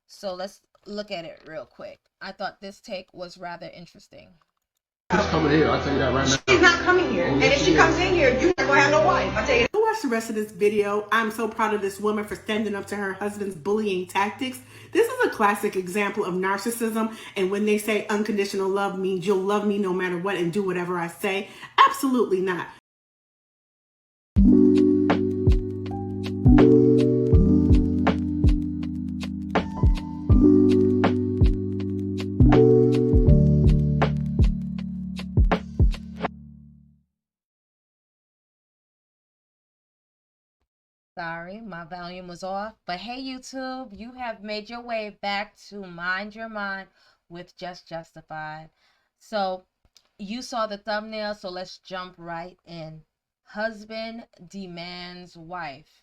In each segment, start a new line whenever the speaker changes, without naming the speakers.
So let's look at it real quick. I thought this take was rather interesting.
She's coming here. I'll tell you that right now.
She's not coming here. And if she comes in here, you're not going to have no wife. I'll tell you.
Watch the rest of this video. I'm so proud of this woman for standing up to her husband's bullying tactics. This is a classic example of narcissism. And when they say unconditional love means you'll love me no matter what and do whatever I say, absolutely not.
Sorry, my volume was off. But hey, YouTube, you have made your way back to Mind Your Mind with Just Justified. So you saw the thumbnail, so let's jump right in. Husband demands wife.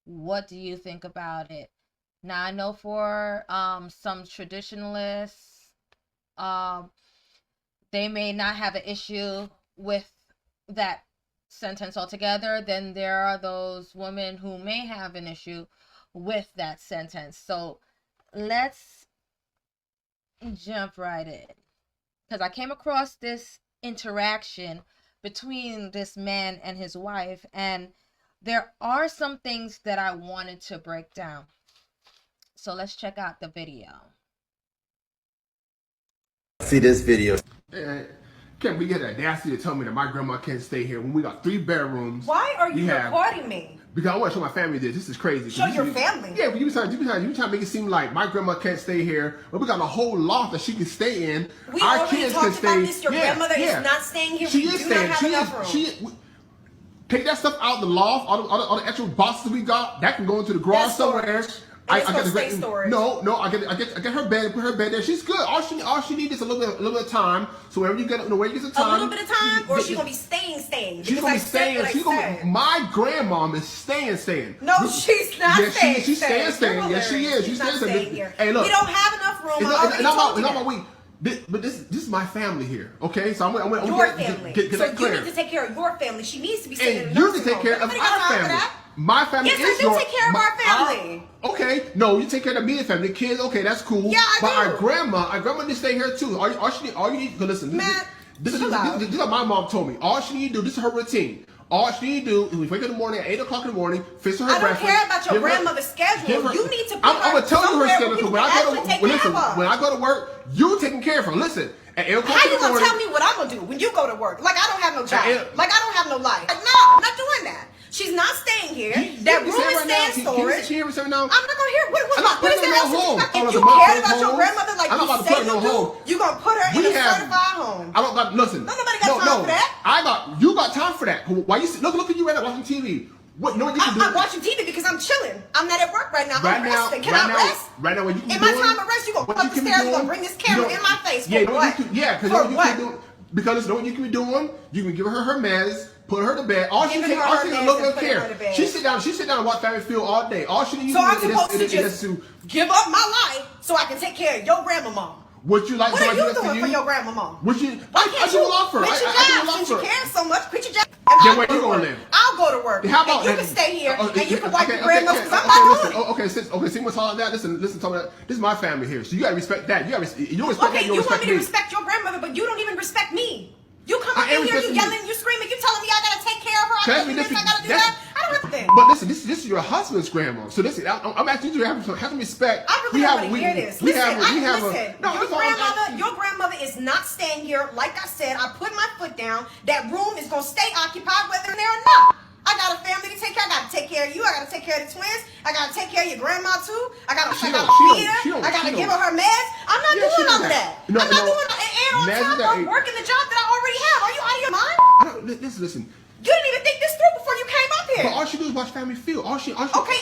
What do you think about it? Now, I know for some traditionalists, they may not have an issue with that sentence altogether. Then there are those women who may have an issue with that sentence. So let's jump right in, because I came across this interaction between this man and his wife, and there are some things that I wanted to break down. So let's check out the video.
See this video.
Can't we get the audacity to tell me that my grandma can't stay here when we got 3 bedrooms?
Why are you recording me?
Because I want to show my family this. This is crazy.
Show your family?
Yeah, but you trying to make it seem like my grandma can't stay here, but we got a whole loft that she can stay in.
We
Our
already
kids
talked
can stay.
about this. Your grandmother is not staying here.
She
We
is
do not
staying.
have enough room.
Take that stuff out of the loft, all the extra boxes we got, that can go into the garage
That's
somewhere.
storage. It's supposed to stay storage.
No, I get her bed and put her bed there. She's good. All she needs is a little bit of time. So wherever you get the way you get the time.
A little bit of time, or she's gonna be staying.
She's gonna be staying. My grandmom is staying.
No, she's not staying.
She's staying. Yes, she is. She's staying
here.
Hey, look.
We don't have enough room. I already told you that.
But this is my family here, okay? So I'm gonna
your family.
Get
so
that clear.
you need to take care of your family. She needs to be staying in
And
a
you
nursing
need to take
home.
care of
Nobody got
our
time for
family.
that.
My family
Yes,
is
I do take care of our family.
Okay, no, you take care of the immediate family, the kids. Okay, that's cool.
Yeah, I
but
do.
our grandma needs to stay here too. All you need to listen.
Matt,
This is what my mom told me. All she need to do. This is her routine. All she need to do is wake up in the morning at 8 o'clock in the morning, fix her breakfast.
I don't care about your grandmother's schedule. You need to put
I'm gonna tell you her schedule.
When
I go to work, you taking care of her. Listen. At 8 o'clock
how
in the
you gonna
morning,
tell me what I'm gonna do when you go to work? Like I don't have no job. Like I don't have no life. Like, no, I'm not doing that. She's not staying here. That room is staying storage.
Can you hear me say right now?
I'm not gonna hear. What is that else? If you
cared
cared about your grandmother like you say you do, you gonna put her in a certified home.
I don't got listen.
Nobody got time for that.
You got time for that. Why you look at you right now watching TV? What? No, you can do.
I'm watching TV because I'm chilling. I'm not at work right now. I'm resting. Can I rest?
Right now, what you can
in my time of rest, you gonna come upstairs, you gonna bring this camera in my face for what?
Because you know what you can be doing? You can give her her meds, put her to bed. All she needs a little bit of care. She sit down and watch Family Feud all day. All she needs
is just give up my life so I can take care of your grandma.
What you like?
What are you doing for your grandma?
I do a lot for her.
Quit your job since you care so much. Quit your job.
Then where you gonna live?
I'll go to work.
How about
you can stay here and you can wipe your grandma because I'm not doing it.
Okay, see what's all that? Listen, tell me that. This is my family here, so you gotta respect that. You respect that. You respect me.
You want me to respect your grandmother, but you don't even respect me. You come in here, you yelling, you screaming, you telling me I gotta take care of her. I gotta do that. I don't have to.
But listen, this is your husband's grandma. So listen, I'm asking you to have some respect.
I really don't want to hear this. Listen,
No,
your grandmother is not staying here. Like I said, I put my foot down. That room is gonna stay occupied whether they're or not. I got a family to take care of. I gotta take care of you. I gotta take care of the twins. I gotta take care of your grandma too. I gotta feed her. I gotta give her her meds. I'm not doing all of that. I'm not doing that. And on top of working the job that I already have. Are you out of your mind?
Listen.
You didn't even think this through before you came up here.
But all she do is watch Family Feud.
Okay,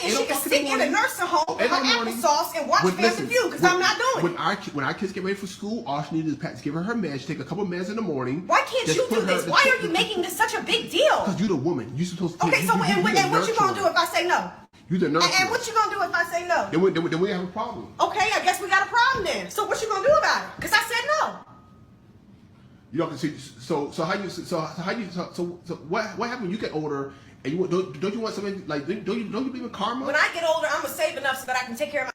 and she can sit in a nursing home with her applesauce and watch Family Feud because I'm not doing it.
When our kids get ready for school, all she needs is give her her meds. She take a couple of meds in the morning.
Why can't you do this? Why are you making this such a big deal?
Because you're the woman. You're supposed to.
Okay, so and what you gonna do if I say no?
You're the nurse.
And what you gonna do if I say no?
Then we have a problem.
Okay, I guess we got a problem then. So what you gonna do about it? Because I said no.
You don't see. So what happens when you get older and you don't you want something like don't you believe in karma?
When I get older, I'm gonna save enough so that I can take care of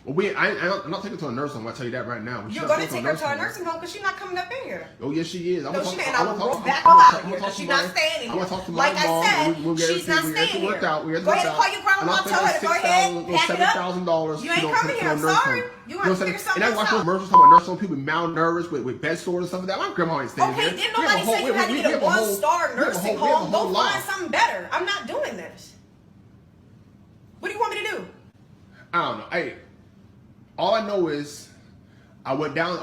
my.
Well, I'm not taking her to a nursing home. I'll tell you that right now.
You're going to take her to a nursing home because she's not coming up in here.
Oh, yes, she is.
No, she ain't. I'm going to back up here. She's not staying in here.
I'm going to talk to my
like
mom.
I said, she's not staying here. Go ahead and call your grandma. Tell her to go ahead, pack it up.
$7,000.
You ain't coming here. I'm sorry. You have to figure something else out.
And I watch those commercials talking about nursing home people malnourished with bed sores and stuff like that. My grandma ain't staying there.
Okay, didn't nobody say you had to get a one-star nursing home? Go find something better. I'm not doing this. What do you want me to do?
I don't know. Hey, all I know is I went down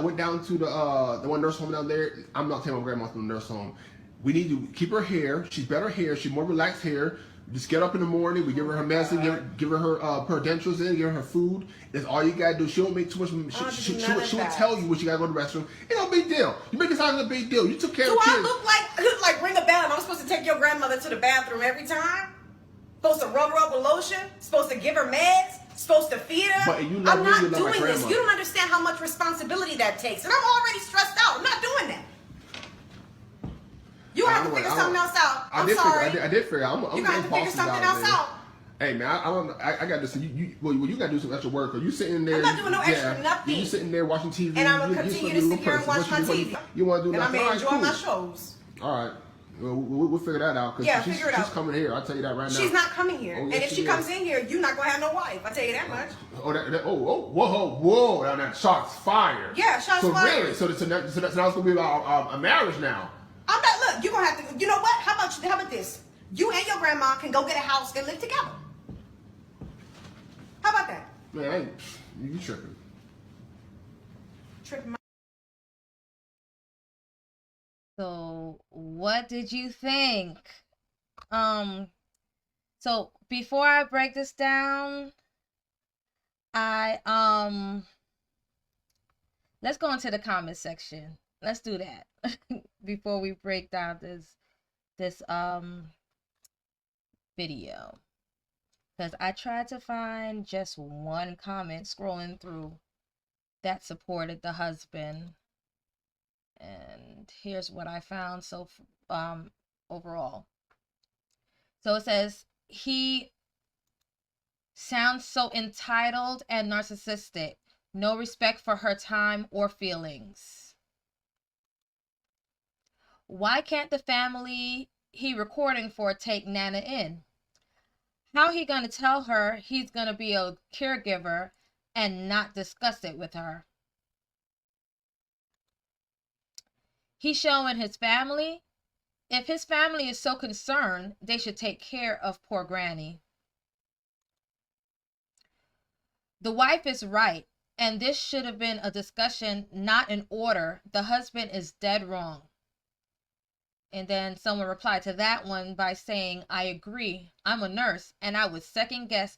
to the one nursing home down there. I'm not taking my grandma to the nursing home. We need to keep her hair. She's better hair. She's more relaxed hair. Just get up in the morning. We give her medicine. Give her her dentures in. Give her her food. That's all you gotta do. She won't make too much. She will tell you when she gotta go to the restroom. It's no big deal. You make it sound like a big deal. You took care of kids.
Do I look like ring a bell? I'm supposed to take your grandmother to the bathroom every time? Supposed to rub her up with lotion? Supposed to give her meds? Supposed to feed her?
But I'm
not doing this. You don't understand how much responsibility that takes. And I'm already stressed out. I'm not doing that. You have to figure something else out. I'm sorry.
I did figure out.
You got to figure something else out.
Hey man, I got this. You got to do some extra work. Are you sitting there?
I'm not doing no extra nothing.
You sitting there watching TV,
and I'm gonna continue to sit here and watch my TV.
You want to do
nothing? And I'm gonna enjoy my shows.
All right. Well, we'll figure that out. She's coming here. I'll tell you that right now.
She's not coming here. And if she comes in here, you're not going to have no wife. I'll tell you that much.
Whoa. Now, shots fired.
Yeah, shots fired.
Really? So now it's going to be about a marriage now.
I'm not, look, you're going to have to, you know what? How about this? You and your grandma can go get a house and live together. How about that?
Man, you tripping.
Tripping.
So what did you think? So before I break this down, let's go into the comment section. Let's do that before we break down this video. Because I tried to find just one comment scrolling through that supported the husband. And here's what I found overall. So it says, he sounds so entitled and narcissistic. No respect for her time or feelings. Why can't the family he recording for take Nana in? How he gonna tell her he's gonna be a caregiver and not discuss it with her? He's showing his family. If his family is so concerned, they should take care of poor granny. The wife is right, and this should have been a discussion, not an order. The husband is dead wrong. And then someone replied to that one by saying, I agree. I'm a nurse, and I would second guess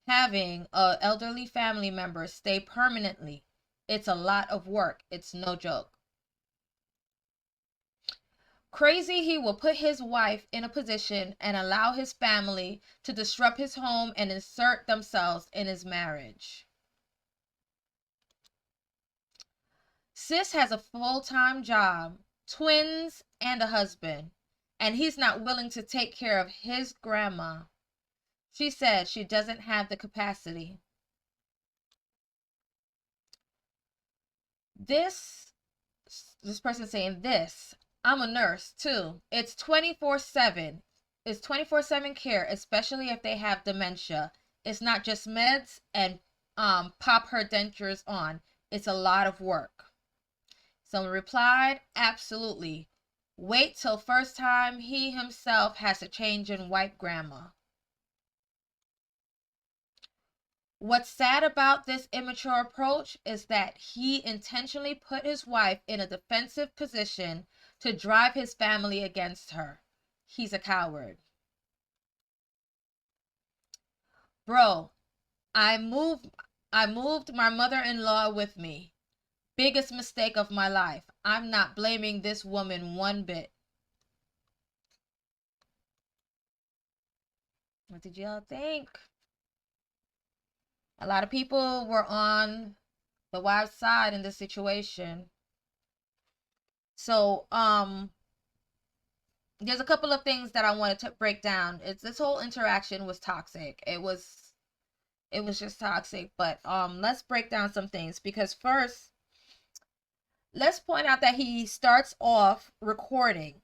having an elderly family member stay permanently. It's a lot of work. It's no joke. Crazy he will put his wife in a position and allow his family to disrupt his home and insert themselves in his marriage. Sis has a full-time job, twins, and a husband, and he's not willing to take care of his grandma. She said she doesn't have the capacity. This person saying this, I'm a nurse too. It's 24/7. It's 24/7 care, especially if they have dementia. It's not just meds and pop her dentures on. It's a lot of work. Someone replied, absolutely. Wait till first time he himself has to change and wipe grandma. What's sad about this immature approach is that he intentionally put his wife in a defensive position to drive his family against her. He's a coward. Bro, I moved my mother-in-law with me. Biggest mistake of my life. I'm not blaming this woman one bit. What did y'all think? A lot of people were on the wife's side in this situation. So, there's a couple of things that I wanted to break down. This whole interaction was toxic. It was It was just toxic. But let's break down some things, because first, let's point out that he starts off recording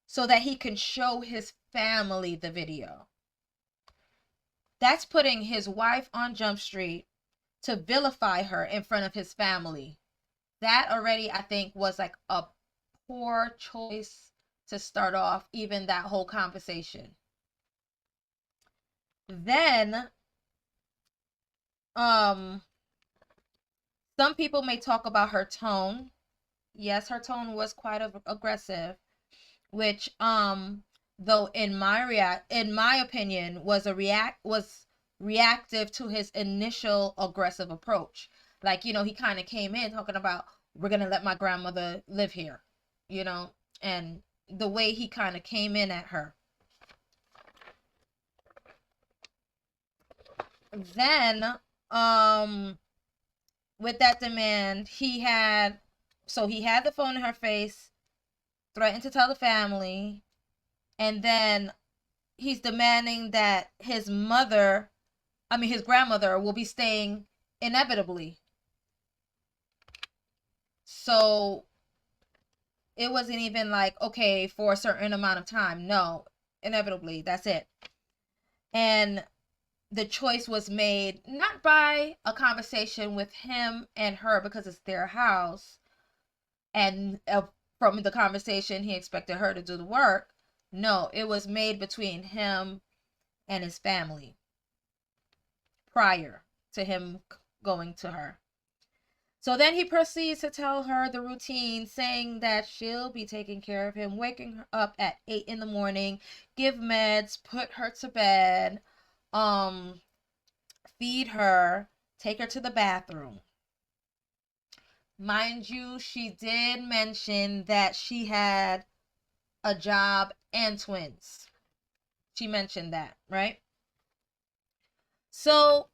so that he can show his family the video. That's putting his wife on Jump Street to vilify her in front of his family. That already, I think, was like a poor choice to start off even that whole conversation. Then, some people may talk about her tone. Yes, her tone was quite aggressive, which, though in my opinion, was reactive to his initial aggressive approach. Like, you know, he kind of came in talking about, we're gonna let my grandmother live here, you know, and the way he kind of came in at her. Then, with that demand, he had the phone in her face, threatened to tell the family, and then he's demanding that his grandmother will be staying inevitably. So it wasn't even like, okay, for a certain amount of time. No, inevitably, that's it. And the choice was made not by a conversation with him and her, because it's their house, and from the conversation he expected her to do the work. No, it was made between him and his family prior to him going to her. So then he proceeds to tell her the routine, saying that she'll be taking care of him, waking her up at 8 in the morning, give meds, put her to bed, feed her, take her to the bathroom. Mind you, she did mention that she had a job and twins. She mentioned that, right? So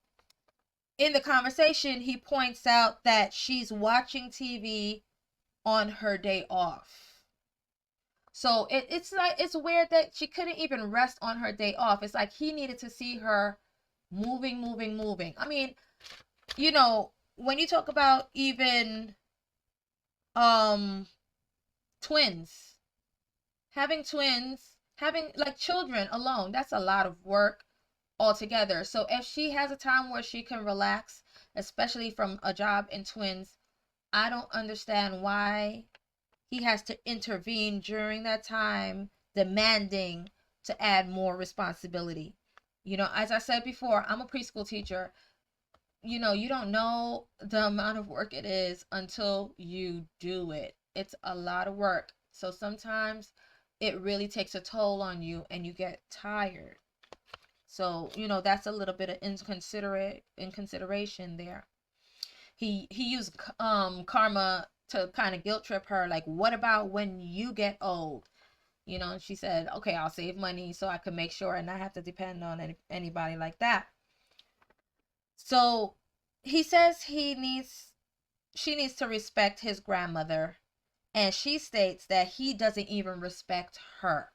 in the conversation, he points out that she's watching TV on her day off. So it's like, it's weird that she couldn't even rest on her day off. It's like he needed to see her moving. I mean, you know, when you talk about even twins, having like children alone, that's a lot of work altogether. So if she has a time where she can relax, especially from a job and twins, I don't understand why he has to intervene during that time, demanding to add more responsibility. You know, as I said before, I'm a preschool teacher. You know, you don't know the amount of work it is until you do it. It's a lot of work. So sometimes it really takes a toll on you and you get tired. So, you know, that's a little bit of inconsideration there. He used karma to kind of guilt trip her, like, what about when you get old? You know, and she said, okay, I'll save money so I can make sure and not have to depend on anybody like that. So he says she needs to respect his grandmother, and she states that he doesn't even respect her.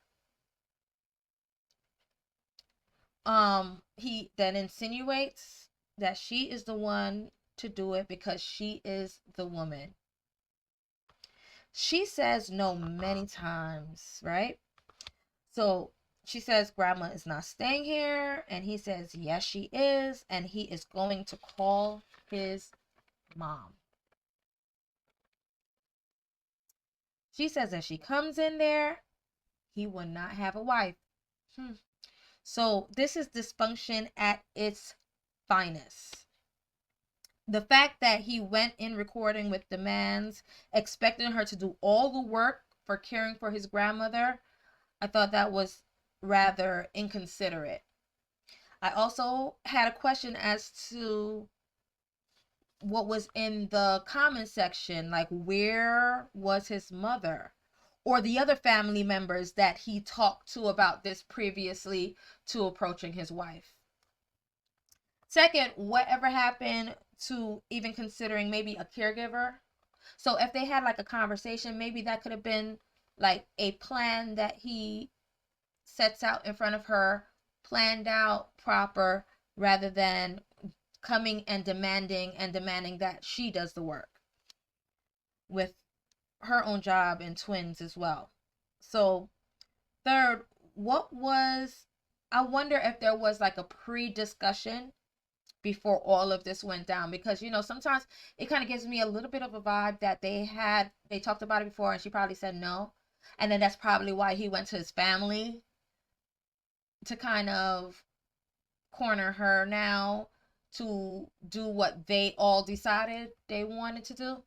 He then insinuates that she is the one to do it because she is the woman. She says no many times, right? So she says grandma is not staying here, and he says yes she is, and he is going to call his mom. She says that she comes in there, he will not have a wife. So this is dysfunction at its finest. The fact that he went in recording with demands, expecting her to do all the work for caring for his grandmother, I thought that was rather inconsiderate. I also had a question as to what was in the comment section, like, where was his mother or the other family members that he talked to about this previously to approaching his wife? Second, whatever happened to even considering maybe a caregiver? So if they had like a conversation, maybe that could have been like a plan that he sets out in front of her, planned out proper, rather than coming and demanding that she does the work with her own job and twins as well. So third, I wonder if there was like a pre-discussion before all of this went down, because sometimes it kind of gives me a little bit of a vibe that they talked about it before and she probably said no, and then that's probably why he went to his family to kind of corner her now to do what they all decided they wanted to do,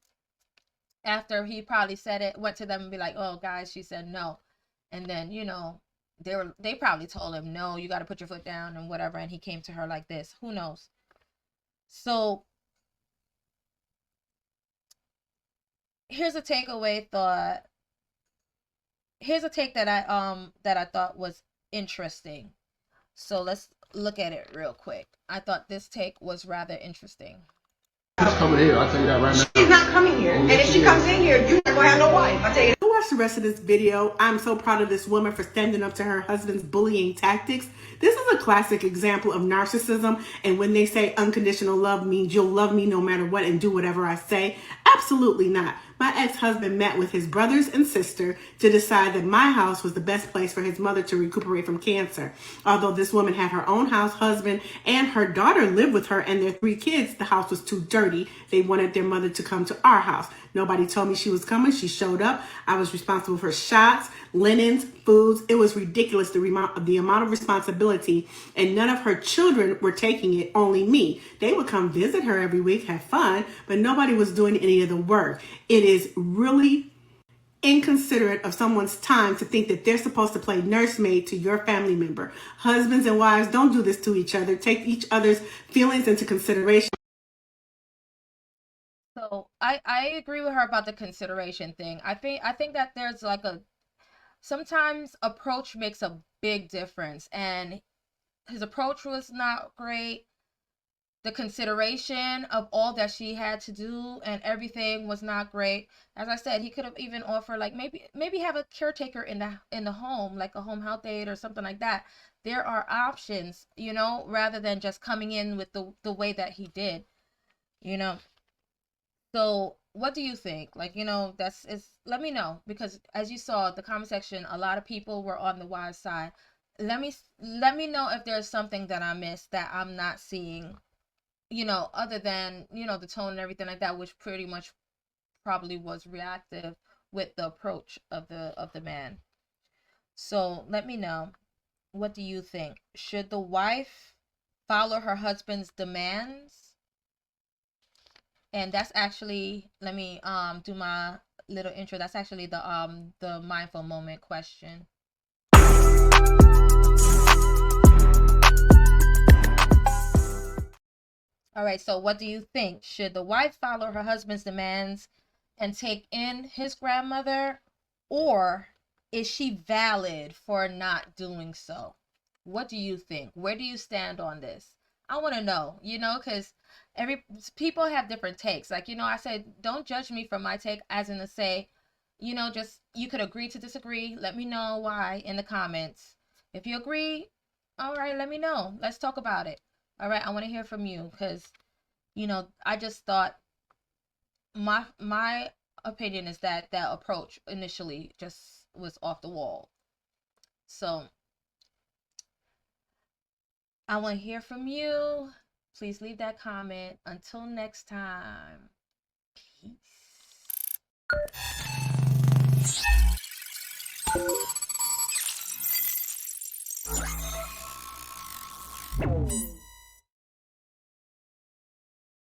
after he probably said it, went to them and be like, oh guys, she said no, and then they probably told him, no, you got to put your foot down and whatever, and he came to her like this. Who knows? So here's a takeaway thought. Here's a take that I thought was interesting. So let's look at it real quick. I thought this take was rather interesting.
She's coming here. I'll tell you that right now.
She's not coming here. And if she comes in here, you're not gonna have no wife. I'll tell you.
Go watch the rest of this video. I'm so proud of this woman for standing up to her husband's bullying tactics. This is a classic example of narcissism. And when they say unconditional love means you'll love me no matter what and do whatever I say, absolutely not. My ex-husband met with his brothers and sister to decide that my house was the best place for his mother to recuperate from cancer. Although this woman had her own house, husband, and her daughter lived with her and their 3 kids, the house was too dirty. They wanted their mother to come to our house. Nobody told me she was coming. She showed up. I was responsible for shots, linens, foods. It was ridiculous, the amount of responsibility, and none of her children were taking it, only me. They would come visit her every week, have fun, but nobody was doing any of the work. It is really inconsiderate of someone's time to think that they're supposed to play nursemaid to your family member. Husbands and wives, don't do this to each other. Take each other's feelings into consideration.
So I agree with her about the consideration thing. I think that there's like sometimes approach makes a big difference, and his approach was not great. The consideration of all that she had to do and everything was not great. As I said, he could have even offered like maybe have a caretaker in the home, like a home health aide or something like that. There are options, rather than just coming in with the way that he did, So what do you think? Like, let me know, because as you saw the comment section, a lot of people were on the wife's side. Let me know if there's something that I missed that I'm not seeing, other than, the tone and everything like that, which pretty much probably was reactive with the approach of the man. So let me know. What do you think? Should the wife follow her husband's demands? And that's actually, let me do my little intro. That's actually the mindful moment question. All right, so what do you think? Should the wife follow her husband's demands and take in his grandmother, or is she valid for not doing so? What do you think? Where do you stand on this? I want to know, because people have different takes. Like, I said, don't judge me for my take, as in to say, just, you could agree to disagree. Let me know why in the comments. If you agree, all right, let me know. Let's talk about it. All right, I want to hear from you, because, I just thought my opinion is that approach initially just was off the wall. So I want to hear from you. Please leave that comment. Until next time, peace.